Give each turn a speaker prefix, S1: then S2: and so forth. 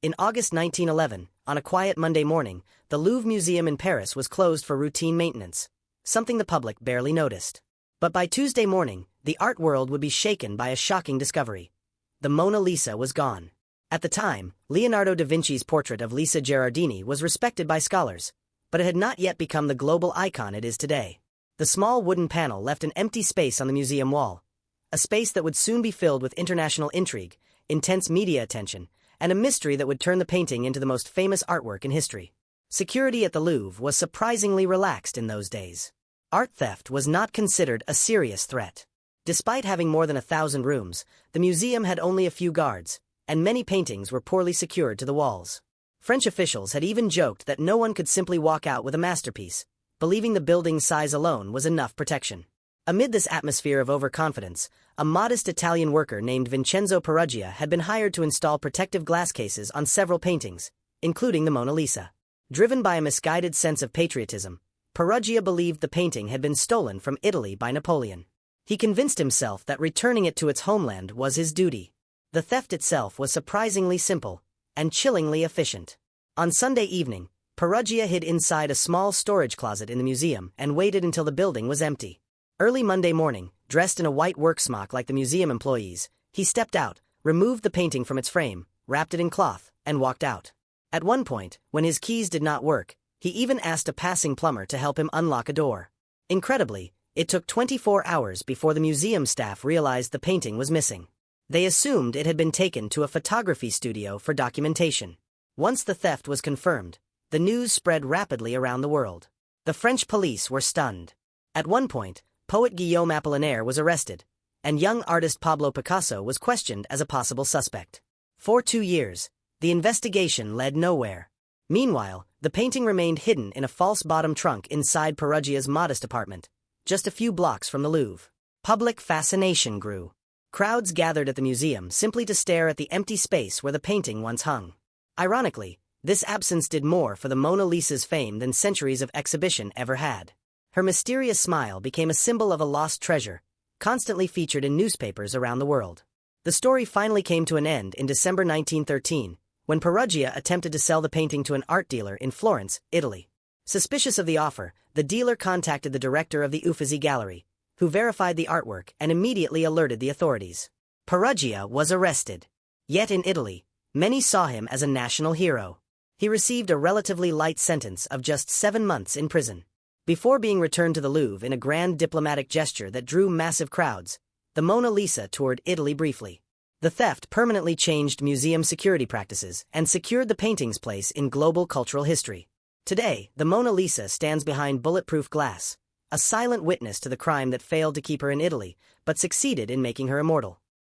S1: In August 1911, on a quiet Monday morning, the Louvre Museum in Paris was closed for routine maintenance, something the public barely noticed. But by Tuesday morning, the art world would be shaken by a shocking discovery. The Mona Lisa was gone. At the time, Leonardo da Vinci's portrait of Lisa Gherardini was respected by scholars, but it had not yet become the global icon it is today. The small wooden panel left an empty space on the museum wall, a space that would soon be filled with international intrigue, intense media attention, and a mystery that would turn the painting into the most famous artwork in history. Security at the Louvre was surprisingly relaxed in those days. Art theft was not considered a serious threat. Despite having more than 1,000 rooms, the museum had only a few guards, and many paintings were poorly secured to the walls. French officials had even joked that no one could simply walk out with a masterpiece, believing the building's size alone was enough protection. Amid this atmosphere of overconfidence, a modest Italian worker named Vincenzo Peruggia had been hired to install protective glass cases on several paintings, including the Mona Lisa. Driven by a misguided sense of patriotism, Peruggia believed the painting had been stolen from Italy by Napoleon. He convinced himself that returning it to its homeland was his duty. The theft itself was surprisingly simple and chillingly efficient. On Sunday evening, Peruggia hid inside a small storage closet in the museum and waited until the building was empty. Early Monday morning, dressed in a white work smock like the museum employees, he stepped out, removed the painting from its frame, wrapped it in cloth, and walked out. At one point, when his keys did not work, he even asked a passing plumber to help him unlock a door. Incredibly, it took 24 hours before the museum staff realized the painting was missing. They assumed it had been taken to a photography studio for documentation. Once the theft was confirmed, the news spread rapidly around the world. The French police were stunned. At one point, poet Guillaume Apollinaire was arrested, and young artist Pablo Picasso was questioned as a possible suspect. For 2 years, the investigation led nowhere. Meanwhile, the painting remained hidden in a false bottom trunk inside Peruggia's modest apartment, just a few blocks from the Louvre. Public fascination grew. Crowds gathered at the museum simply to stare at the empty space where the painting once hung. Ironically, this absence did more for the Mona Lisa's fame than centuries of exhibition ever had. Her mysterious smile became a symbol of a lost treasure, constantly featured in newspapers around the world. The story finally came to an end in December 1913, when Peruggia attempted to sell the painting to an art dealer in Florence, Italy. Suspicious of the offer, the dealer contacted the director of the Uffizi Gallery, who verified the artwork and immediately alerted the authorities. Peruggia was arrested. Yet in Italy, many saw him as a national hero. He received a relatively light sentence of just 7 months in prison. Before being returned to the Louvre in a grand diplomatic gesture that drew massive crowds, the Mona Lisa toured Italy briefly. The theft permanently changed museum security practices and secured the painting's place in global cultural history. Today, the Mona Lisa stands behind bulletproof glass, a silent witness to the crime that failed to keep her in Italy, but succeeded in making her immortal.